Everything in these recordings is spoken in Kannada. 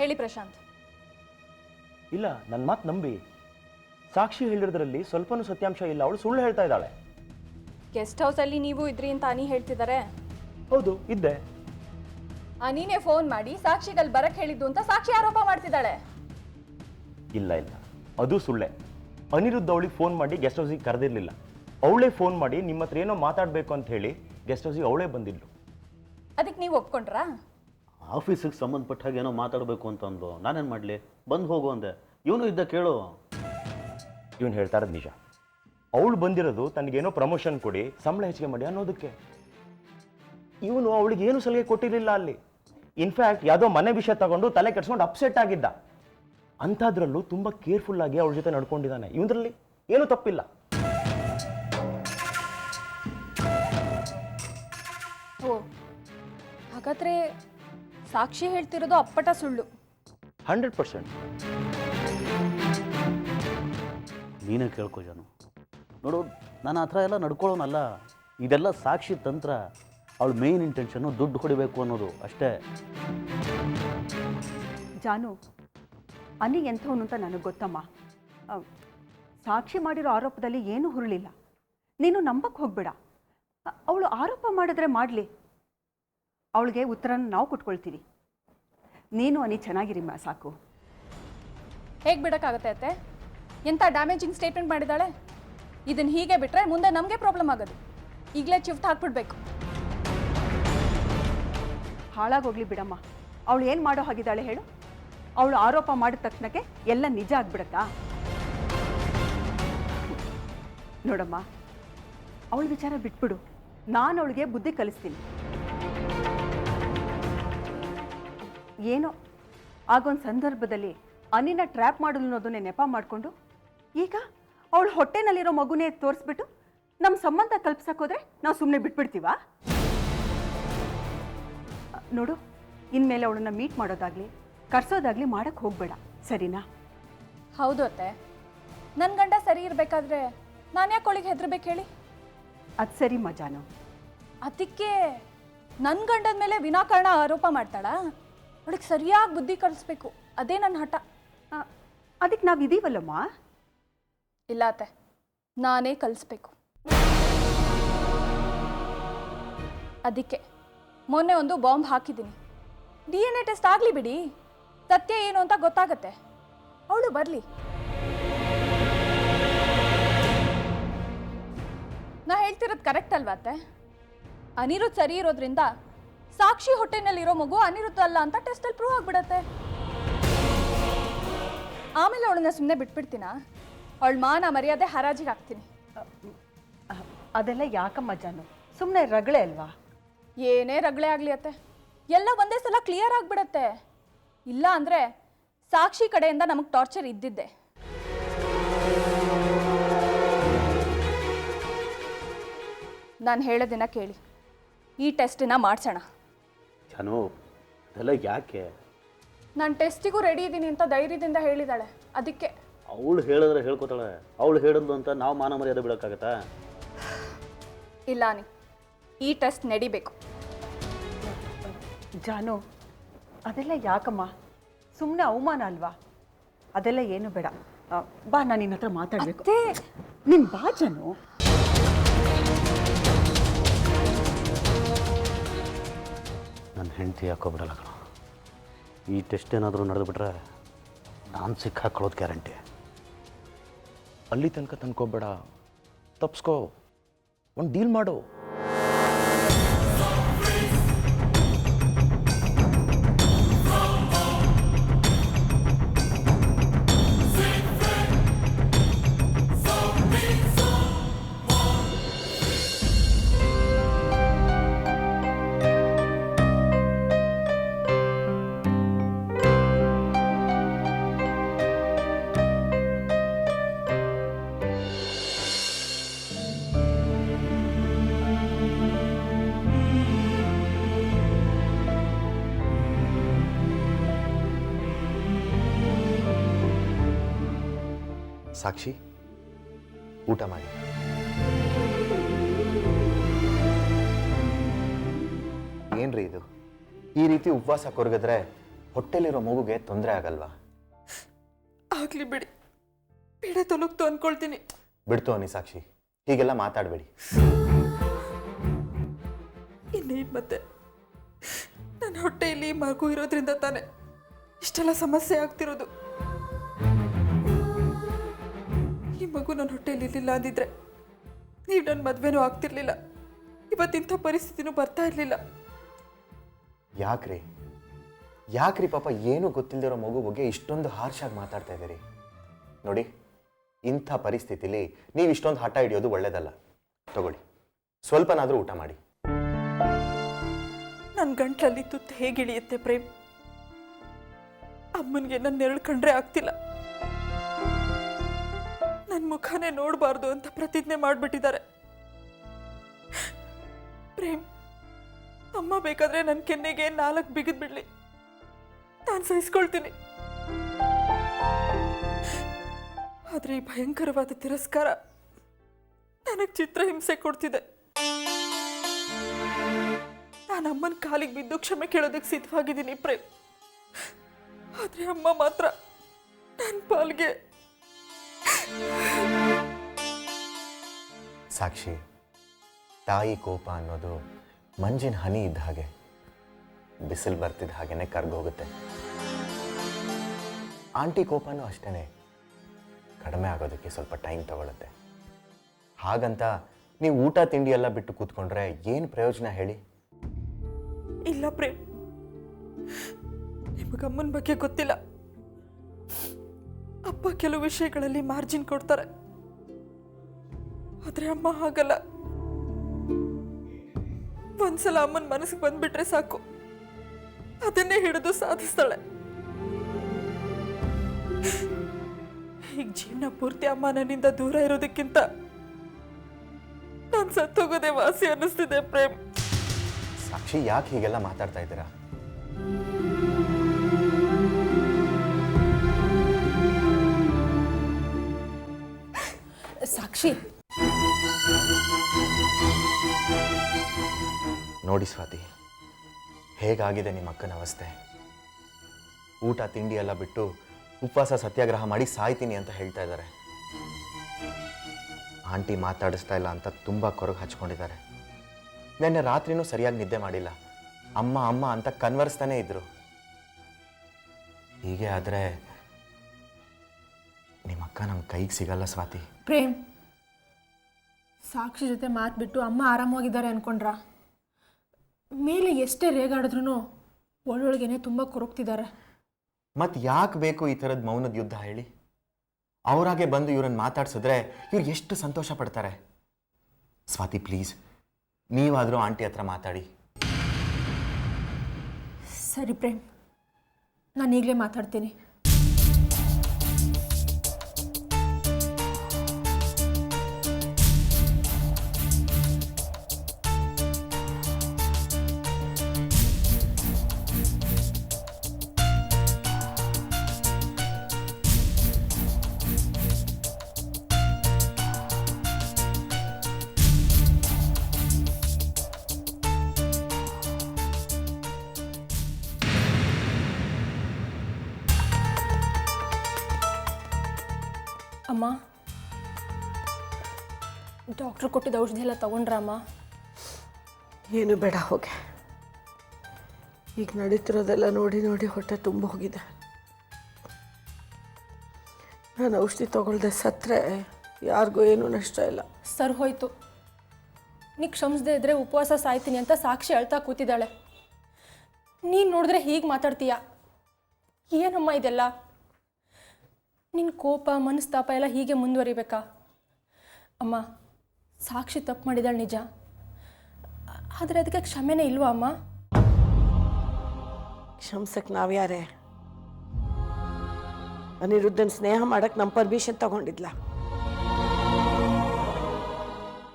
ಹೇಳಿ ಪ್ರಶಾಂತ್. ಇಲ್ಲ, ನನ್ನ ಮಾತು ನಂಬಿ. ಸಾಕ್ಷಿ ಹೇಳಿರೋದ್ರಲ್ಲಿ ಸ್ವಲ್ಪನೂ ಸತ್ಯಾಂಶ ಇಲ್ಲ. ಅವಳು ಸುಳ್ಳು ಹೇಳ್ತಾ ಇದ್ದಾಳೆ. ಗೆಸ್ಟ್ ಹೌಸಲ್ಲಿ ನೀವು ಇದ್ರಿ ಅಂತ ಅನಿ ಹೇಳ್ತಿದ್ದಾರೆ. ಹೌದು, ಇದ್ದೆ. ಅನಿನೇ ಫೋನ್ ಮಾಡಿ ಸಾಕ್ಷಿಗಲ್ಲಿ ಬರಕ್ ಹೇಳಿದ್ದು ಅಂತ ಸಾಕ್ಷಿ ಆರೋಪ ಮಾಡ್ತಿದ್ದಾಳೆ. ಇಲ್ಲ ಇಲ್ಲ, ಅದು ಸುಳ್ಳೆ. ಅನಿರುದ್ಧ ಅವಳಿಗೆ ಫೋನ್ ಮಾಡಿ ಗೆಸ್ಟ್ ಹೌಸಿಗೆ ಕರೆದಿರಲಿಲ್ಲ. ಅವಳೇ ಫೋನ್ ಮಾಡಿ ನಿಮ್ಮ ಹತ್ರ ಏನೋ ಮಾತಾಡಬೇಕು ಅಂತ ಹೇಳಿ ಗೆಸ್ಟ್ ಹೌಸಿಗೆ ಅವಳೇ ಬಂದಿದ್ಲು. ಅದಕ್ಕೆ ನೀವು ಒಪ್ಕೊಂಡ್ರಾ? ಆಫೀಸಿಗೆ ಸಂಬಂಧಪಟ್ಟ ಹಾಗೆ ಏನೋ ಮಾತಾಡಬೇಕು ಅಂತಂದು ನಾನೇನು ಮಾಡಲಿ, ಬಂದು ಹೋಗು ಅಂದೆ. ಇವನು ಇದ್ದ ಕೇಳು. ಇವನು ಹೇಳ್ತಾ ಇರೋದು ನಿಜ. ಅವಳು ಬಂದಿರೋದು ತನಗೇನೋ ಪ್ರಮೋಷನ್ ಕೊಡಿ, ಸಂಬಳ ಹೆಚ್ಚಿಗೆ ಮಾಡಿ ಅನ್ನೋದಕ್ಕೆ. ಇವನು ಅವಳಿಗೆ ಏನು ಸಲಹೆ ಕೊಟ್ಟಿರಲಿಲ್ಲ ಅಲ್ಲಿ. ಇನ್ಫ್ಯಾಕ್ಟ್ ಯಾವುದೋ ಮನೆ ವಿಷಯ ತಗೊಂಡು ತಲೆ ಕೆಡ್ಸ್ಕೊಂಡು ಅಪ್ಸೆಟ್ ಆಗಿದ್ದ. ಅಂಥದ್ರಲ್ಲೂ ತುಂಬ ಕೇರ್ಫುಲ್ ಆಗಿ ಅವಳ ಜೊತೆ ನಡ್ಕೊಂಡಿದ್ದಾನೆ. ಇವನಲ್ಲಿ ಏನೂ ತಪ್ಪಿಲ್ಲ. ಓ, ಹಾಗಾದ್ರೆ ಸಾಕ್ಷಿ ಹೇಳ್ತಿರೋದು ಅಪ್ಪಟ ಸುಳ್ಳು. 100%. ನೀನೇ ಕೇಳ್ಕೊ ಜಾನು. ನೋಡು, ನಾನು ಆ ಥರ ಎಲ್ಲ ನಡ್ಕೊಳ್ಳೋನಲ್ಲ. ಇದೆಲ್ಲ ಸಾಕ್ಷಿ ತಂತ್ರ. ಅವಳ ಮೇನ್ ಇಂಟೆನ್ಷನ್ನು ದುಡ್ಡು ಹೊಡಿಬೇಕು ಅನ್ನೋದು ಅಷ್ಟೇ. ಜಾನು, ಅನಿ ಎಂಥವನು ಅಂತ ನನಗೆ ಗೊತ್ತಮ್ಮ. ಸಾಕ್ಷಿ ಮಾಡಿರೋ ಆರೋಪದಲ್ಲಿ ಏನೂ ಹುರುಳಿಲ್ಲ. ನೀನು ನಂಬಕ್ಕೆ ಹೋಗ್ಬೇಡ. ಅವಳು ಆರೋಪ ಮಾಡಿದ್ರೆ ಮಾಡಲಿ, ಅವಳಿಗೆ ಉತ್ತರನ ನಾವು ಕೊಟ್ಕೊಳ್ತೀವಿ. ನೀನು ಅನಿ ಚೆನ್ನಾಗಿರಿಮ್ಮ ಸಾಕು. ಹೇಗೆ ಬಿಡೋಕ್ಕಾಗತ್ತೆ ಅತ್ತೆ? ಎಂಥ ಡ್ಯಾಮೇಜಿಂಗ್ ಸ್ಟೇಟ್ಮೆಂಟ್ ಮಾಡಿದ್ದಾಳೆ. ಇದನ್ನು ಹೀಗೆ ಬಿಟ್ಟರೆ ಮುಂದೆ ನಮಗೆ ಪ್ರಾಬ್ಲಮ್ ಆಗೋದು. ಈಗಲೇ ಶಿಫ್ಟ್ ಹಾಕ್ಬಿಡ್ಬೇಕು. ಹಾಳಾಗೋಗ್ಲಿ ಬಿಡಮ್ಮ. ಅವಳು ಏನು ಮಾಡೋ ಹಾಗಿದ್ದಾಳೆ ಹೇಳು? ಅವಳು ಆರೋಪ ಮಾಡಿದ ತಕ್ಷಣಕ್ಕೆ ಎಲ್ಲ ನಿಜ ಆಗ್ಬಿಡತ್ತಾ? ನೋಡಮ್ಮ, ಅವಳ ವಿಚಾರ ಬಿಟ್ಬಿಡು. ನಾನು ಅವಳಿಗೆ ಬುದ್ಧಿ ಕಲಿಸ್ತೀನಿ. ಏನೋ ಆಗೊಂದು ಸಂದರ್ಭದಲ್ಲಿ ಅನಿನ ಟ್ರ್ಯಾಪ್ ಮಾಡಲು ಅನ್ನೋದನ್ನೇ ನೆಪ ಮಾಡಿಕೊಂಡು ಈಗ ಅವಳು ಹೊಟ್ಟೆನಲ್ಲಿರೋ ಮಗುನೇ ತೋರಿಸ್ಬಿಟ್ಟು ನಮ್ಮ ಸಂಬಂಧ ಕಲ್ಪಿಸೋಕೋದ್ರೆ ನಾವು ಸುಮ್ಮನೆ ಬಿಟ್ಬಿಡ್ತೀವಾ? ನೋಡು, ಇನ್ಮೇಲೆ ಅವಳನ್ನ ಮೀಟ್ ಮಾಡೋದಾಗ್ಲಿ ಕರ್ಸೋದಾಗ್ಲಿ ಮಾಡಕ್ಕೆ ಹೋಗಬೇಡ, ಸರಿನಾ? ಹೌದು ಅತ್ತೆ. ನನ್ನ ಗಂಡ ಸರಿ ಇರಬೇಕಾದ್ರೆ ನಾನು ಯಾಕೆ ಅವಳಿಗೆ ಹೆದರ್ಬೇಕು ಹೇಳಿ? ಅದು ಸರಿ ಮಜಾನು. ಅದಕ್ಕೆ ನನ್ನ ಗಂಡದ ಮೇಲೆ ವಿನಾಕಾರಣ ಆರೋಪ ಮಾಡ್ತಾಳಾ? ಅವಳಿಗೆ ಸರಿಯಾಗಿ ಬುದ್ಧಿ ಕಲಿಸ್ಬೇಕು. ಅದೇ ನನ್ನ ಹಠ. ಅದಕ್ಕೆ ನಾವು ಇದೀವಲ್ಲಮ್ಮ. ಇಲ್ಲ ಅತ್ತೆ, ನಾನೇ ಕಲಿಸ್ಬೇಕು. ಅದಕ್ಕೆ ಮೊನ್ನೆ ಒಂದು ಬಾಂಬ್ ಹಾಕಿದ್ದೀನಿ. DNA ಟೆಸ್ಟ್ ಆಗಲಿ ಬಿಡಿ, ಸತ್ಯ ಏನು ಅಂತ ಗೊತ್ತಾಗತ್ತೆ. ಅವಳು ಬರಲಿ. ನಾ ಹೇಳ್ತಿರೋದು ಕರೆಕ್ಟ್ ಅಲ್ವಾ ಅತ್ತೆ? ಅನಿರುದ್ಧ ಸರಿ ಇರೋದ್ರಿಂದ ಸಾಕ್ಷಿ ಹೊಟ್ಟೆನಲ್ಲಿರೋ ಮಗು ಅನಿರುದ್ಧ ಅಲ್ಲ ಅಂತ ಟೆಸ್ಟಲ್ಲಿ ಪ್ರೂವ್ ಆಗಿಬಿಡತ್ತೆ. ಆಮೇಲೆ ಅವಳನ್ನ ಸುಮ್ಮನೆ ಬಿಟ್ಬಿಡ್ತೀನಾ? ಅವಳ ಮಾನ ಮರ್ಯಾದೆ ಹರಾಜಿಗೆ ಹಾಕ್ತೀನಿ. ಅದೆಲ್ಲ ಯಾಕಮ್ಮ ಜಾನು? ಸುಮ್ಮನೆ ರಗಳೆ ಅಲ್ವಾ? ಏನೇ ರಗಳೆ ಆಗಲಿ ಅತ್ತೆ, ಎಲ್ಲ ಒಂದೇ ಸಲ ಕ್ಲಿಯರ್ ಆಗಿಬಿಡತ್ತೆ. ಇಲ್ಲ ಅಂದರೆ ಸಾಕ್ಷಿ ಕಡೆಯಿಂದ ನಮಗೆ ಟಾರ್ಚರ್ ಇದ್ದಿದ್ದೆ. ನಾನು ಹೇಳೋದಿನ ಕೇಳಿ, ಈ ಟೆಸ್ಟನ್ನ ಮಾಡಿಸೋಣ. ಜಾನು, ಅದೆಲ್ಲ ಯಾಕೆ? ನಾನು ಟೆಸ್ಟಿಗೂ ರೆಡಿ ಇದ್ದೀನಿ ಅಂತ ಧೈರ್ಯದಿಂದ ಹೇಳಿದಾಳೆ. ಅದಕ್ಕೆ ಅವಳು ಹೇಳಿದ್ರೆ ಹೇಳ್ಕೊತಾಳೆ. ಅವಳು ಹೇಳಿದ್ಲು ಅಂತ ನಾವು ಮಾನ ಮರ್ಯಾದೆ ಬಿಡೋಕ್ಕಾಗತ್ತಾ? ಇಲ್ಲ ನೀ, ಈ ಟೆಸ್ಟ್ ನಡಿಬೇಕು. ಜಾನು, ಅದೆಲ್ಲ ಯಾಕಮ್ಮ? ಸುಮ್ಮನೆ ಅವಮಾನ ಅಲ್ವಾ? ಅದೆಲ್ಲ ಏನು ಬೇಡ. ಬಾ, ನಾನು ನಿನ್ನ ಹತ್ರ ಮಾತಾಡಬೇಕು. ನೀನು ಬಾ ಜಾನು. ನನ್ನ ಹೆಂಡತಿ ಯಾಕೋ ಬಿಡಲ್ಲ ಕಣ. ಈ ಟೆಸ್ಟ್ ಏನಾದರೂ ನಡೆದುಬಿಟ್ರೆ ನಾನು ಸಿಕ್ಕಾಕೊಳ್ಳೋದು ಗ್ಯಾರಂಟಿ. ಅಲ್ಲಿ ತನಕ ತಂದ್ಕೋಬೇಡ, ತಪ್ಸ್ಕೋ, ಒಂದು ಡೀಲ್ ಮಾಡು. ಸಾಕ್ಷಿ, ಊಟ ಮಾಡಿ. ಏನ್ರಿ ಇದು? ಈ ರೀತಿ ಉಪವಾಸ ಕೊರಗಿದ್ರೆ ಹೊಟ್ಟೆಲಿರೋ ಮಗುಗೆ ತೊಂದರೆ ಆಗಲ್ವಾ? ಆಗ್ಲಿ ಬಿಡಿ, ಪೀಡೆ ತೊಲಗ್ತು ಅನ್ಕೊಳ್ತೀನಿ. ಬಿಡ್ತು ಅನ್ನಿ ಸಾಕ್ಷಿ, ಹೀಗೆಲ್ಲ ಮಾತಾಡಬೇಡಿ. ಇನ್ನೇನು ಮತ್ತೆ, ನನ್ನ ಹೊಟ್ಟೆಯಲ್ಲಿ ಮಗು ಇರೋದ್ರಿಂದ ತಾನೆ ಇಷ್ಟೆಲ್ಲ ಸಮಸ್ಯೆ ಆಗ್ತಿರೋದು. ಈ ಮಗು ನನ್ನ ಹೊಟ್ಟೆಯಲ್ಲಿ ಇರಲಿಲ್ಲ ಅಂದಿದ್ರೆ ನೀವು ನನ್ನ ಮದುವೆನೂ ಆಗ್ತಿರ್ಲಿಲ್ಲ, ಇವತ್ತಿಂಥ ಪರಿಸ್ಥಿತಿನೂ ಬರ್ತಾ ಇರಲಿಲ್ಲ. ಯಾಕ್ರಿ ಪಾಪ ಏನೂ ಗೊತ್ತಿಲ್ಲದಿರೋ ಮಗು ಬಗ್ಗೆ ಇಷ್ಟೊಂದು ಹಾರ್ಷಾಗಿ ಮಾತಾಡ್ತಾ ಇದ್ದೀರಿ? ನೋಡಿ, ಇಂಥ ಪರಿಸ್ಥಿತಿಲಿ ನೀವು ಇಷ್ಟೊಂದು ಹಠ ಹಿಡಿಯೋದು ಒಳ್ಳೇದಲ್ಲ. ತಗೊಳ್ಳಿ, ಸ್ವಲ್ಪನಾದರೂ ಊಟ ಮಾಡಿ. ನನ್ನ ಗಂಟ್ಲಲ್ಲಿ ತುತ್ತು ಹೇಗಿಳಿಯುತ್ತೆ ಪ್ರೇಮ್? ಅಮ್ಮನಿಗೆ ನನ್ನ ನೆರಳು ಕಂಡ್ರೆ ಆಗ್ತಿಲ್ಲ. ನನ್ನ ಮುಖನೇ ನೋಡಬಾರ್ದು ಅಂತ ಪ್ರತಿಜ್ಞೆ ಮಾಡಿಬಿಟ್ಟಿದ್ದಾರೆ. ಪ್ರೇಮ್, ಅಮ್ಮ ಬೇಕಾದ್ರೆ ನನ್ನ ಕೆನ್ನೆಗೆ 4 ಬಿಗಿದ್ ಬಿಡ್ಲಿ, ನಾನು ಸಹಿಸ್ಕೊಳ್ತೀನಿ. ಆದ್ರೆ ಈ ಭಯಂಕರವಾದ ತಿರಸ್ಕಾರ ನನಗೆ ಚಿತ್ರಹಿಂಸೆ ಕೊಡ್ತಿದೆ. ನಾನು ಅಮ್ಮನ ಕಾಲಿಗೆ ಬಿದ್ದು ಕ್ಷಮೆ ಕೇಳೋದಕ್ಕೆ ಸಿದ್ಧವಾಗಿದ್ದೀನಿ ಪ್ರೇಮ್. ಆದ್ರೆ ಅಮ್ಮ ಮಾತ್ರ ನನ್ನ ಪಾಲ್ಗೆ. ಸಾಕ್ಷಿ, ತಾಯಿ ಕೋಪ ಅನ್ನೋದು ಮಂಜಿನ ಹನಿ ಇದ್ದ ಹಾಗೆ, ಬಿಸಿಲು ಬರ್ತಿದ್ದ ಹಾಗೇನೆ ಕರ್ಗೋಗುತ್ತೆ. ಆಂಟಿ ಕೋಪನೂ ಅಷ್ಟೇ, ಕಡಿಮೆ ಆಗೋದಕ್ಕೆ ಸ್ವಲ್ಪ ಟೈಮ್ ತಗೊಳುತ್ತೆ. ಹಾಗಂತ ನೀವು ಊಟ ತಿಂಡಿ ಎಲ್ಲ ಬಿಟ್ಟು ಕೂತ್ಕೊಂಡ್ರೆ ಏನು ಪ್ರಯೋಜನ ಹೇಳಿ? ಇಲ್ಲ ಪ್ರೇಮ್, ನಿಮಗಮ್ಮನ ಬಗ್ಗೆ ಗೊತ್ತಿಲ್ಲ. ಅಪ್ಪ ಕೆಲವು ವಿಷಯಗಳಲ್ಲಿ ಮಾರ್ಜಿನ್ ಕೊಡ್ತಾರೆ, ಆದ್ರೆ ಅಮ್ಮ ಹಾಗಲ್ಲ. ಒಂದ್ಸಲ ಅಮ್ಮನ ಮನಸ್ಸಿಗೆ ಬಂದ್ಬಿಟ್ರೆ ಸಾಕು, ಅದನ್ನೇ ಹಿಡಿದು ಸಾಧಿಸ್ತಾಳೆ. ಈಗ ಜೀವನ ಪೂರ್ತಿ ಅಮ್ಮ ನನ್ನಿಂದ ದೂರ ಇರೋದಕ್ಕಿಂತ ನಾನು ಸತ್ತೋಗೋದೇ ವಾಸಿ ಅನ್ನಿಸ್ತಿದೆ ಪ್ರೇಮ್. ಸಾಕ್ಷಿ, ಯಾಕೆ ಹೀಗೆಲ್ಲ ಮಾತಾಡ್ತಾ ಇದ್ದೀರಾ? ಸಾಕ್ಷಿ, ನೋಡಿ ಸ್ವಾತಿ, ಹೇಗಾಗಿದೆ ನಿಮ್ಮ ಅಕ್ಕನ ಅವಸ್ಥೆ. ಊಟ ತಿಂಡಿ ಎಲ್ಲ ಬಿಟ್ಟು ಉಪವಾಸ ಸತ್ಯಾಗ್ರಹ ಮಾಡಿ ಸಾಯ್ತೀನಿ ಅಂತ ಹೇಳ್ತಾ ಇದ್ದಾರೆ. ಆಂಟಿ ಮಾತಾಡಿಸ್ತಾ ಇಲ್ಲ ಅಂತ ತುಂಬ ಕೊರಗು ಹಚ್ಕೊಂಡಿದ್ದಾರೆ. ನೆನ್ನೆ ರಾತ್ರಿನೂ ಸರಿಯಾಗಿ ನಿದ್ದೆ ಮಾಡಿಲ್ಲ. ಅಮ್ಮ ಅಮ್ಮ ಅಂತ ಕನ್ವರ್ಸ್ತಾನೇ ಇದ್ರು. ಹೀಗೆ ಆದರೆ ನಿಮ್ಮ ಅಕ್ಕ ನಮ್ಮ ಕೈಗೆ ಸಿಗಲ್ಲ ಸ್ವಾತಿ. ಪ್ರೇಮ್, ಸಾಕ್ಷಿ ಜೊತೆ ಮಾತ್ಬಿಟ್ಟು ಅಮ್ಮ ಆರಾಮಾಗಿದ್ದಾರೆ ಅನ್ಕೊಂಡ್ರ? ಮೇಲೆ ಎಷ್ಟೇ ರೇಗಾಡಿದ್ರು ಒಳೊಳಗೇನೆ ತುಂಬ ಕೊರಗ್ತಿದ್ದಾರೆ. ಮತ್ತು ಯಾಕೆ ಬೇಕು ಈ ಥರದ ಮೌನದ ಯುದ್ಧ ಹೇಳಿ? ಅವರಾಗೆ ಬಂದು ಇವ್ರನ್ನ ಮಾತಾಡ್ಸಿದ್ರೆ ಇವ್ರು ಎಷ್ಟು ಸಂತೋಷ ಪಡ್ತಾರೆ. ಸ್ವಾತಿ ಪ್ಲೀಸ್, ನೀವಾದರೂ ಆಂಟಿ ಹತ್ರ ಮಾತಾಡಿ. ಸರಿ ಪ್ರೇಮ್, ನಾನು ಈಗಲೇ ಮಾತಾಡ್ತೀನಿ. ಅಮ್ಮ, ಡಾಕ್ಟ್ರು ಕೊಟ್ಟಿದ್ದ ಔಷಧಿ ಎಲ್ಲ ತಗೊಂಡ್ರಮ್ಮ? ಏನು ಬೇಡ, ಹೋಗೆ. ಈಗ ನಡೀತಿರೋದೆಲ್ಲ ನೋಡಿ ನೋಡಿ ಹೊಟ್ಟೆ ತುಂಬ ಹೋಗಿದೆ. ನಾನು ಔಷಧಿ ತಗೊಳ್ದೆ ಸತ್ತರೆ ಯಾರಿಗೂ ಏನೂ ನಷ್ಟ ಇಲ್ಲ. ಸರ್ ಹೋಯ್ತು. ನೀ ಕ್ಷಮಿಸದೇ ಇದ್ದರೆ ಉಪವಾಸ ಸಾಯ್ತೀನಿ ಅಂತ ಸಾಕ್ಷಿ ಅಳ್ತಾ ಕೂತಿದ್ದಾಳೆ. ನೀನು ನೋಡಿದ್ರೆ ಹೀಗೆ ಮಾತಾಡ್ತೀಯ? ಏನಮ್ಮ ಇದೆಲ್ಲ? ನಿನ್ನ ಕೋಪ ಮನಸ್ತಾಪ ಎಲ್ಲ ಹೀಗೆ ಮುಂದುವರಿಬೇಕಾ? ಅಮ್ಮ, ಸಾಕ್ಷಿ ತಪ್ಪು ಮಾಡಿದಾಳೆ ನಿಜ, ಆದರೆ ಅದಕ್ಕೆ ಕ್ಷಮೆನೇ ಇಲ್ವಾ ಅಮ್ಮ? ಕ್ಷಮಿಸಕ್ಕೆ ನಾವ್ಯಾರೇ? ಅನಿರುದ್ಧನ ಸ್ನೇಹ ಮಾಡಕ್ಕೆ ನಮ್ಮ ಪರ್ಮಿಷನ್ ತಗೊಂಡಿದ್ಲ.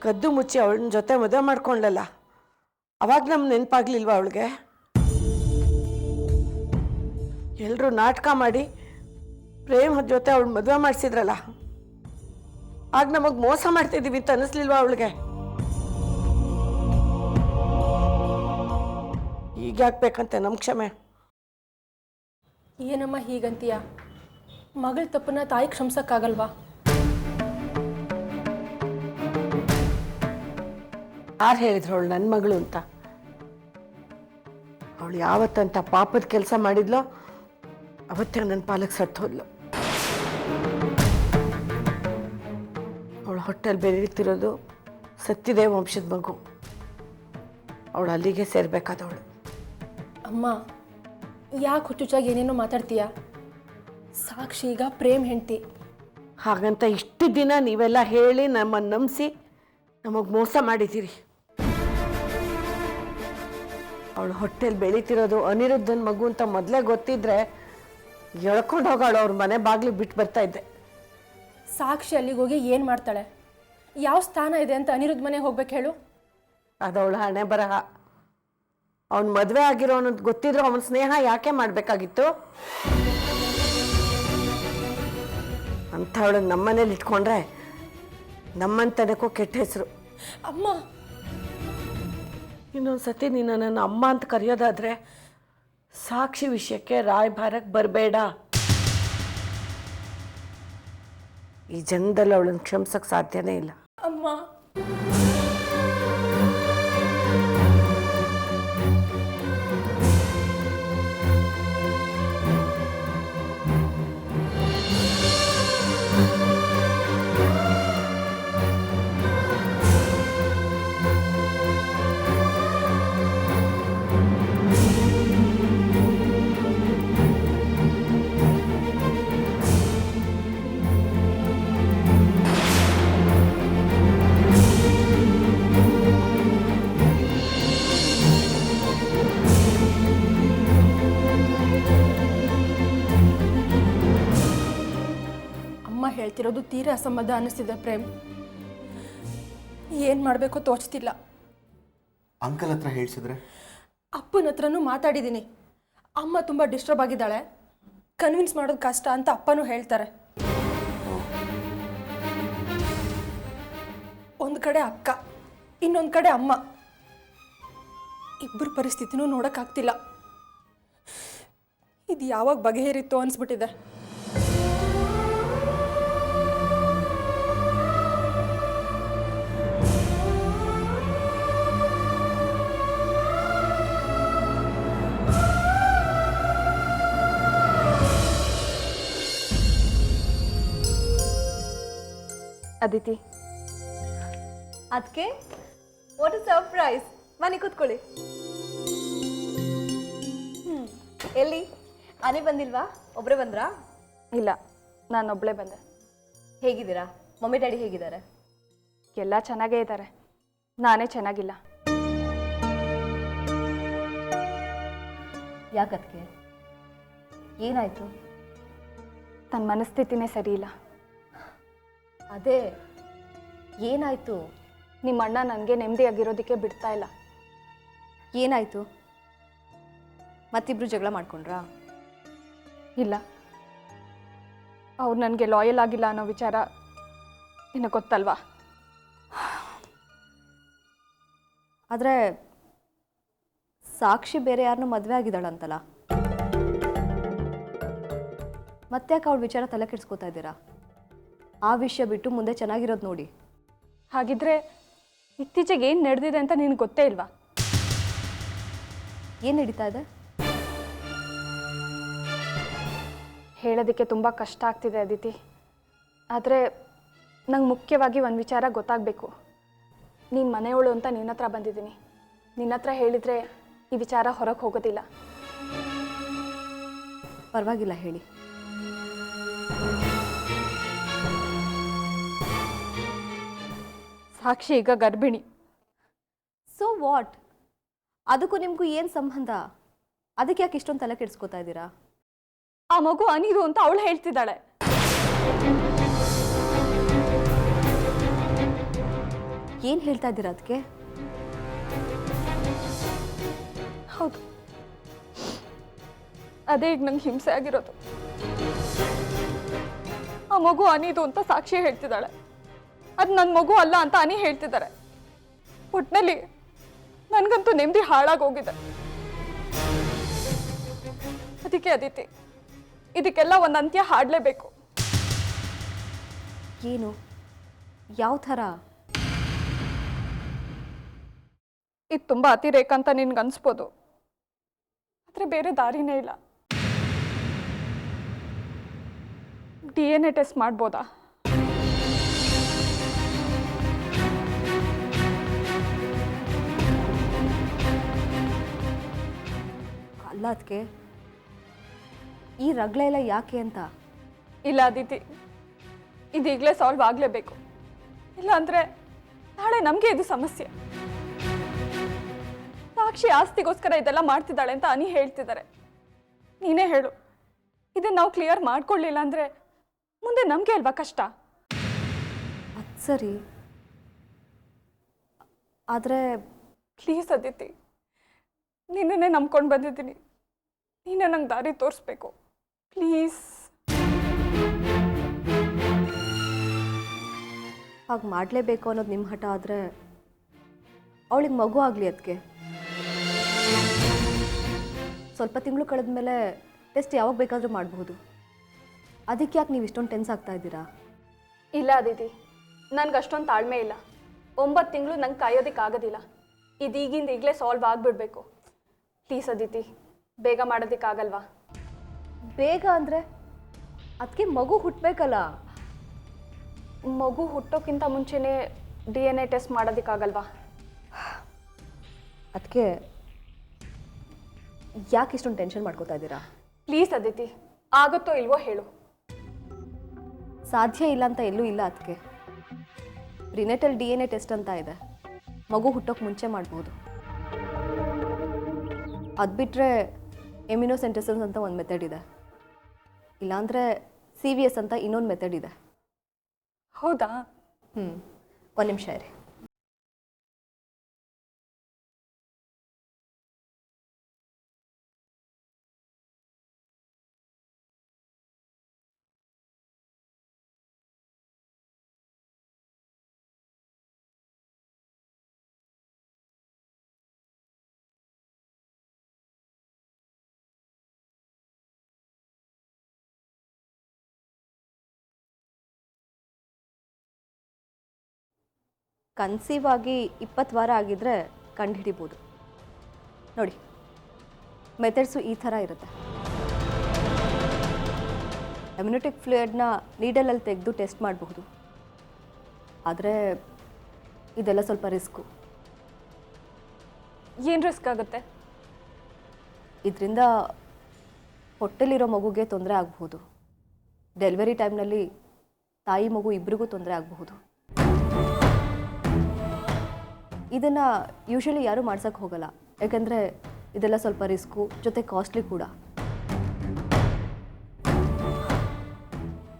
ಕದ್ದು ಮುಚ್ಚಿ ಅವಳ ಜೊತೆ ಮದುವೆ ಮಾಡ್ಕೊಂಡ್ಲಲ್ಲ, ಅವಾಗ ನಮ್ಗೆ ನೆನಪಾಗ್ಲಿಲ್ವಾ ಅವಳಿಗೆ? ಎಲ್ಲರೂ ನಾಟಕ ಮಾಡಿ ಪ್ರೇಮ್ ಜೊತೆ ಅವಳು ಮದುವೆ ಮಾಡಿಸಿದ್ರಲ್ಲ, ಆಗ ನಮಗೆ ಮೋಸ ಮಾಡ್ತಿದ್ದೀವಿ ಅಂತ ಅನ್ನಿಸ್ಲಿಲ್ವಾ ಅವಳಿಗೆ? ಈಗ ಯಾಕಬೇಕಂತೆ ನಮ್ಮ ಕ್ಷಮೆ? ಏನಮ್ಮ ಹೀಗಂತೀಯ? ಮಗಳ ತಪ್ಪನ್ನ ತಾಯಿ ಕ್ಷಮಿಸಕ್ಕಾಗಲ್ವಾ? ಯಾರು ಹೇಳಿದ್ರು ಅವಳು ನನ್ನ ಮಗಳು ಅಂತ? ಅವಳು ಯಾವತ್ತಂತ ಪಾಪದ ಕೆಲಸ ಮಾಡಿದ್ಲೋ ಅವತ್ತೇ ನನ್ನ ಪಾಲಕ್ಕೆ ಸತ್ತು ಹೋದ್ಲು. ಅವಳು ಹೊಟ್ಟೆಲ್ ಬೆಳೀತಿರೋದು ಸತ್ತಿದೇವ ವಂಶದ ಮಗು. ಅವಳು ಅಲ್ಲಿಗೆ ಸೇರ್ಬೇಕಾದವಳು. ಅಮ್ಮ, ಯಾಕೆ ಹುಚ್ಚುಚ್ಚಾಗಿ ಏನೇನೋ ಮಾತಾಡ್ತೀಯ? ಸಾಕ್ಷಿ ಈಗ ಪ್ರೇಮ್ ಹೆಂಡತಿ. ಹಾಗಂತ ಇಷ್ಟು ದಿನ ನೀವೆಲ್ಲ ಹೇಳಿ ನಮ್ಮನ್ನು ನಂಬಿಸಿ ನಮಗೆ ಮೋಸ ಮಾಡಿದ್ದೀರಿ. ಅವಳು ಹೊಟ್ಟೆಲಿ ಬೆಳೀತಿರೋದು ಅನಿರುದ್ಧನ ಮಗು ಅಂತ ಮೊದಲೇ ಗೊತ್ತಿದ್ರೆ ಎಳ್ಕೊಂಡು ಹೋಗಾಳು ಅವ್ರ ಮನೆ ಬಾಗಿಲು ಬಿಟ್ಟು ಬರ್ತಾ ಇದ್ದೆ. ಸಾಕ್ಷಿ ಅಲ್ಲಿಗೆ ಹೋಗಿ ಏನು ಮಾಡ್ತಾಳೆ? ಯಾವ ಸ್ಥಾನ ಇದೆ ಅಂತ ಅನಿರುದ್ಧ ಮನೆಗೆ ಹೋಗ್ಬೇಕು ಹೇಳು? ಅದವಳ ಹಣೆ ಬರಹ. ಅವನು ಮದುವೆ ಆಗಿರೋ ಅನ್ನೋದು ಗೊತ್ತಿದ್ರು ಅವನ ಸ್ನೇಹ ಯಾಕೆ ಮಾಡಬೇಕಾಗಿತ್ತು? ಅಂಥವಳನ್ನ ನಮ್ಮನೇಲಿ ಇಟ್ಕೊಂಡ್ರೆ ನಮ್ಮಂತನಕ್ಕೂ ಕೆಟ್ಟ ಹೆಸರು. ಅಮ್ಮ, ಇನ್ನೊಂದು ಸತಿ ನೀನು ನನ್ನ ಅಮ್ಮ ಅಂತ ಕರೆಯೋದಾದ್ರೆ ಸಾಕ್ಷಿ ವಿಷಯಕ್ಕೆ ರಾಯಭಾರಕ್ಕೆ ಬರಬೇಡ. ಈ ಜನ್ಮದಲ್ಲಿ ಅವಳನ್ನು ಕ್ಷಮಿಸಕ್ಕೆ ಸಾಧ್ಯನೇ ಇಲ್ಲ. ಅಮ್ಮ, ಹೇಳ್ತಿರೋದು ತೀರಾ ಅಸಂಬದ್ಧ ಅನ್ನಿಸ್ತಿದೆ ಪ್ರೇಮ್. ಏನು ಮಾಡಬೇಕೋ ತೋಚ್ತಿಲ್ಲ. ಅಂಕಲ್ ಹತ್ರ ಹೇಳ್ಸಿದ್ರೆ? ಅಪ್ಪನ ಹತ್ರನೂ ಮಾತಾಡಿದ್ದೀನಿ. ಅಮ್ಮ ತುಂಬ ಡಿಸ್ಟರ್ಬ್ ಆಗಿದ್ದಾಳೆ, ಕನ್ವಿನ್ಸ್ ಮಾಡೋದು ಕಷ್ಟ ಅಂತ ಅಪ್ಪನೂ ಹೇಳ್ತಾರೆ. ಒಂದು ಕಡೆ ಅಕ್ಕ, ಇನ್ನೊಂದು ಕಡೆ ಅಮ್ಮ, ಇಬ್ಬರ ಪರಿಸ್ಥಿತಿನೂ ನೋಡೋಕ್ಕಾಗ್ತಿಲ್ಲ. ಇದು ಯಾವಾಗ ಬಗೆಹರಿತ್ತು ಅನಿಸ್ಬಿಟ್ಟಿದೆ. ಅದಿತಿ, ಅದಕ್ಕೆ ವಾಟ್ ಇಸ್ ಸರ್ಪ್ರೈಸ್. ಮನೆ ಕೂತ್ಕೊಳ್ಳಿ. ಎಲ್ಲಿ ಆನೆ ಬಂದಿಲ್ವಾ? ಒಬ್ಬರೇ ಬಂದ್ರಾ? ಇಲ್ಲ, ನಾನೊಬ್ಬಳೇ ಬಂದೆ. ಹೇಗಿದ್ದೀರಾ? ಮಮ್ಮಿ ಡ್ಯಾಡಿ ಹೇಗಿದ್ದಾರೆ? ಎಲ್ಲ ಚೆನ್ನಾಗೇ ಇದ್ದಾರೆ, ನಾನೇ ಚೆನ್ನಾಗಿಲ್ಲ. ಯಾಕದಕ್ಕೆ? ಏನಾಯಿತು? ನನ್ನ ಮನಸ್ಥಿತಿನೇ ಸರಿ ಇಲ್ಲ. ಅದೇ ಏನಾಯಿತು? ನಿಮ್ಮ ಅಣ್ಣ ನನಗೆ ನೆಮ್ಮದಿಯಾಗಿರೋದಕ್ಕೆ ಬಿಡ್ತಾ ಇಲ್ಲ. ಏನಾಯಿತು? ಮತ್ತಿಬ್ರು ಜಗಳ ಮಾಡ್ಕೊಂಡ್ರಾ? ಇಲ್ಲ, ಅವ್ರು ನನಗೆ ಲಾಯಲ್ ಆಗಿಲ್ಲ ಅನ್ನೋ ವಿಚಾರ ನಿನಗೆ ಗೊತ್ತಲ್ವಾ? ಆದರೆ ಸಾಕ್ಷಿ ಬೇರೆ ಯಾರನ್ನೂ ಮದುವೆ ಆಗಿದ್ದಾಳಂತಲ್ಲ, ಮತ್ತ್ಯಾಕೆ ಅವಳ ವಿಚಾರ ತಲೆ ಕೆಡಿಸ್ಕೋತಾ ಇದ್ದೀರಾ? ಆ ವಿಷಯ ಬಿಟ್ಟು ಮುಂದೆ ಚೆನ್ನಾಗಿರೋದು ನೋಡಿ. ಹಾಗಿದ್ರೆ ಇತ್ತೀಚೆಗೆ ಏನು ನಡೆದಿದೆ ಅಂತ ನಿನಗೆ ಗೊತ್ತೇ ಇಲ್ವಾ? ಏನು ನಡೀತಾ ಇದೆ? ಹೇಳೋದಕ್ಕೆ ತುಂಬ ಕಷ್ಟ ಆಗ್ತಿದೆ ಅದಿತಿ. ಆದರೆ ನಂಗೆ ಮುಖ್ಯವಾಗಿ ಒಂದು ವಿಚಾರ ಗೊತ್ತಾಗಬೇಕು. ನೀನು ಮನೆಯವಳು ಅಂತ ನಿನ್ನ ಹತ್ರ ಬಂದಿದ್ದೀನಿ. ನಿನ್ನ ಹತ್ರ ಹೇಳಿದರೆ ಈ ವಿಚಾರ ಹೊರಗೆ ಹೋಗೋದಿಲ್ಲ. ಪರವಾಗಿಲ್ಲ, ಹೇಳಿ. ಸಾಕ್ಷಿ ಈಗ ಗರ್ಭಿಣಿ. So what? ಅದಕ್ಕೂ ನಿಮಗೂ ಏನು ಸಂಬಂಧ? ಅದಕ್ಕೆ ಯಾಕೆ ಇಷ್ಟೊಂದು ತಲೆ ಕೆಡಿಸ್ಕೋತಾ ಇದ್ದೀರಾ? ಆ ಮಗು ಅನಿದು ಅಂತ ಅವಳು ಹೇಳ್ತಿದ್ದಾಳೆ. ಏನು ಹೇಳ್ತಾ ಇದ್ದೀರಾ ಅದಕ್ಕೆ? ಹೌದು, ಅದೇ ಈಗ ನಂಗೆ ಹಿಂಸೆ ಆಗಿರೋದು. ಆ ಮಗು ಅನಿದು ಅಂತ ಸಾಕ್ಷಿ ಹೇಳ್ತಿದ್ದಾಳೆ, ಅದು ನನ್ನ ಮಗು ಅಲ್ಲ ಅಂತ ಅನಿ ಹೇಳ್ತಿದ್ದಾರೆ. ಒಟ್ಟಿನಲ್ಲಿ ನನಗಂತೂ ನೆಮ್ಮದಿ ಹಾಳಾಗೋಗಿದೆ. ಅದಕ್ಕೆ ಅದಿತಿ, ಇದಕ್ಕೆಲ್ಲ ಒಂದು ಅಂತ್ಯ ಹಾಡಲೇಬೇಕು. ಏನು? ಯಾವ ಥರ? ಇದು ತುಂಬ ಅತಿರೇಕ ಅಂತ ನಿನ್ಗೆ ಅನ್ಸ್ಬೋದು, ಆದರೆ ಬೇರೆ ದಾರಿನೇ ಇಲ್ಲ. DNA ಟೆಸ್ಟ್ ಮಾಡ್ಬೋದಾ? ಅಲ್ಲ ಅದಕ್ಕೆ ಈ ರಗಳೆ ಎಲ್ಲ ಯಾಕೆ ಅಂತ. ಇಲ್ಲ ಅದಿತಿ, ಇದೀಗಲೇ ಸಾಲ್ವ್ ಆಗಲೇಬೇಕು. ಇಲ್ಲ ಅಂದರೆ ನಾಳೆ ನಮಗೆ ಇದು ಸಮಸ್ಯೆ. ಸಾಕ್ಷಿ ಆಸ್ತಿಗೋಸ್ಕರ ಇದೆಲ್ಲ ಮಾಡ್ತಿದ್ದಾಳೆ ಅಂತ ಅನಿ ಹೇಳ್ತಿದ್ದಾರೆ. ನೀನೇ ಹೇಳು, ಇದನ್ನು ನಾವು ಕ್ಲಿಯರ್ ಮಾಡ್ಕೊಳ್ಳಿಲ್ಲ ಅಂದರೆ ಮುಂದೆ ನಮಗೆ ಅಲ್ವಾ ಕಷ್ಟ? ಅದು ಸರಿ, ಆದರೆ ಪ್ಲೀಸ್ ಅದಿತಿ, ನಿನ್ನನ್ನೇ ನಂಬ್ಕೊಂಡು ಬಂದಿದ್ದೀನಿ. ನೀನೇ ನಂಗೆ ದಾರಿ ತೋರಿಸ್ಬೇಕು ಪ್ಲೀಸ್. ಹಾಗೆ ಮಾಡಲೇಬೇಕು ಅನ್ನೋದು ನಿಮ್ಮ ಹಠ ಆದರೆ ಅವಳಿಗೆ ಮಗು ಆಗಲಿ. ಅದಕ್ಕೆ ಸ್ವಲ್ಪ ತಿಂಗಳು ಕಳೆದ ಮೇಲೆ ಟೆಸ್ಟ್ ಯಾವಾಗ ಬೇಕಾದರೂ ಮಾಡಬಹುದು. ಅದಕ್ಕೆ ಯಾಕೆ ನೀವು ಇಷ್ಟೊಂದು ಟೆನ್ಸ್ ಆಗ್ತಾ ಇದ್ದೀರಾ? ಇಲ್ಲ ಅದಿತಿ, ನನಗೆ ಅಷ್ಟೊಂದು ತಾಳ್ಮೆ ಇಲ್ಲ. 9 ತಿಂಗಳು ನಂಗೆ ಕಾಯೋದಕ್ಕಾಗೋದಿಲ್ಲ. ಇದೀಗಿಂದ ಈಗಲೇ ಸಾಲ್ವ್ ಆಗಿಬಿಡ್ಬೇಕು. ಪ್ಲೀಸ್ ಅದಿತಿ, ಬೇಗ ಮಾಡೋದಕ್ಕಾಗಲ್ವಾ? ಬೇಗ ಅಂದರೆ ಅದಕ್ಕೆ ಮಗು ಹುಟ್ಟಬೇಕಲ್ಲ. ಮಗು ಹುಟ್ಟೋಕ್ಕಿಂತ ಮುಂಚೆನೇ DNA ಟೆಸ್ಟ್ ಮಾಡೋದಕ್ಕಾಗಲ್ವಾ? ಅದಕ್ಕೆ ಯಾಕೆ ಇಷ್ಟೊಂದು ಟೆನ್ಷನ್ ಮಾಡ್ಕೋತಾ ಇದ್ದೀರಾ? ಪ್ಲೀಸ್ ಅದಿತಿ, ಆಗುತ್ತೋ ಇಲ್ವೋ ಹೇಳು. ಸಾಧ್ಯ ಇಲ್ಲ ಅಂತ ಎಲ್ಲೂ ಇಲ್ಲ. ಅದಕ್ಕೆ ಪ್ರಿನೆಟಲ್ DNA ಟೆಸ್ಟ್ ಅಂತ ಇದೆ, ಮಗು ಹುಟ್ಟೋಕೆ ಮುಂಚೆ ಮಾಡ್ಬೋದು. ಅದು ಬಿಟ್ಟರೆ ಎಮ್ಯುನೋಸೆಂಟೆಸಿಸ್ ಅಂತ ಒಂದು ಮೆಥಡ್ ಇದೆ, ಇಲ್ಲಾಂದರೆ CVS ಅಂತ ಇನ್ನೊಂದು ಮೆಥಡ್ ಇದೆ. ಹೌದಾ? ಒಂದು ನಿಮಿಷ ಇರಿ. ಕನ್ಸೀವ್ ಆಗಿ 20 ವಾರ ಆಗಿದ್ದರೆ ಕಂಡುಹಿಡಿಬೋದು. ನೋಡಿ, ಮೆಥಡ್ಸು ಈ ಥರ ಇರುತ್ತೆ. ಎಮ್ಯುನಿಟಿಕ್ ಫ್ಲೂಯಿಡ್ನ ನೀಡಲಲ್ಲಿ ತೆಗೆದು ಟೆಸ್ಟ್ ಮಾಡಬಹುದು, ಆದರೆ ಇದೆಲ್ಲ ಸ್ವಲ್ಪ ರಿಸ್ಕು. ಏನು ರಿಸ್ಕ್ ಆಗುತ್ತೆ? ಇದರಿಂದ ಹೊಟ್ಟೆಲಿರೋ ಮಗುಗೆ ತೊಂದರೆ ಆಗಬಹುದು. ಡೆಲಿವರಿ ಟೈಮ್ನಲ್ಲಿ ತಾಯಿ ಮಗು ಇಬ್ಬರಿಗೂ ತೊಂದರೆ ಆಗಬಹುದು. ಇದನ್ನು ಯೂಶಲಿ ಯಾರೂ ಮಾಡ್ಸೋಕ್ಕೆ ಹೋಗಲ್ಲ, ಯಾಕಂದರೆ ಇದೆಲ್ಲ ಸ್ವಲ್ಪ ರಿಸ್ಕು, ಜೊತೆ ಕಾಸ್ಟ್ಲಿ ಕೂಡ.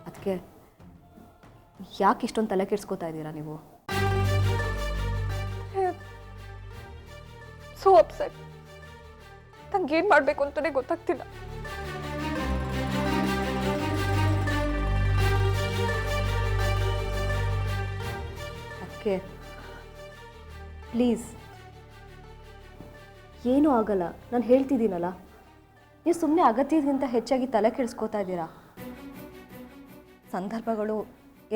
ಅದಕ್ಕೆ ಯಾಕೆ ಇಷ್ಟೊಂದು ತಲೆ ಕೆಡಿಸ್ಕೋತಾ ಇದ್ದೀರಾ ನೀವು? So upset. ನಂಗೆ ಏನು ಮಾಡಬೇಕು ಅಂತಲೇ ಗೊತ್ತಾಗ್ತಿಲ್ಲ. ಅದಕ್ಕೆ ಪ್ಲೀಸ್, ಏನೂ ಆಗಲ್ಲ, ನಾನು ಹೇಳ್ತಿದ್ದೀನಲ್ಲ. ನೀವು ಸುಮ್ಮನೆ ಅಗತ್ಯಕ್ಕಿಂತ ಹೆಚ್ಚಾಗಿ ತಲೆ ಕೆಡಿಸ್ಕೋತಾ ಇದ್ದೀರಾ. ಸಂದರ್ಭಗಳು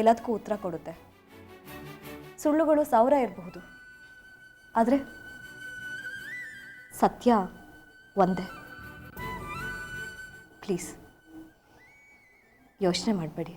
ಎಲ್ಲದಕ್ಕೂ ಉತ್ತರ ಕೊಡುತ್ತೆ. ಸುಳ್ಳುಗಳು 1000 ಇರಬಹುದು, ಆದರೆ ಸತ್ಯ ಒಂದೇ. ಪ್ಲೀಸ್ ಯೋಚನೆ ಮಾಡಬೇಡಿ.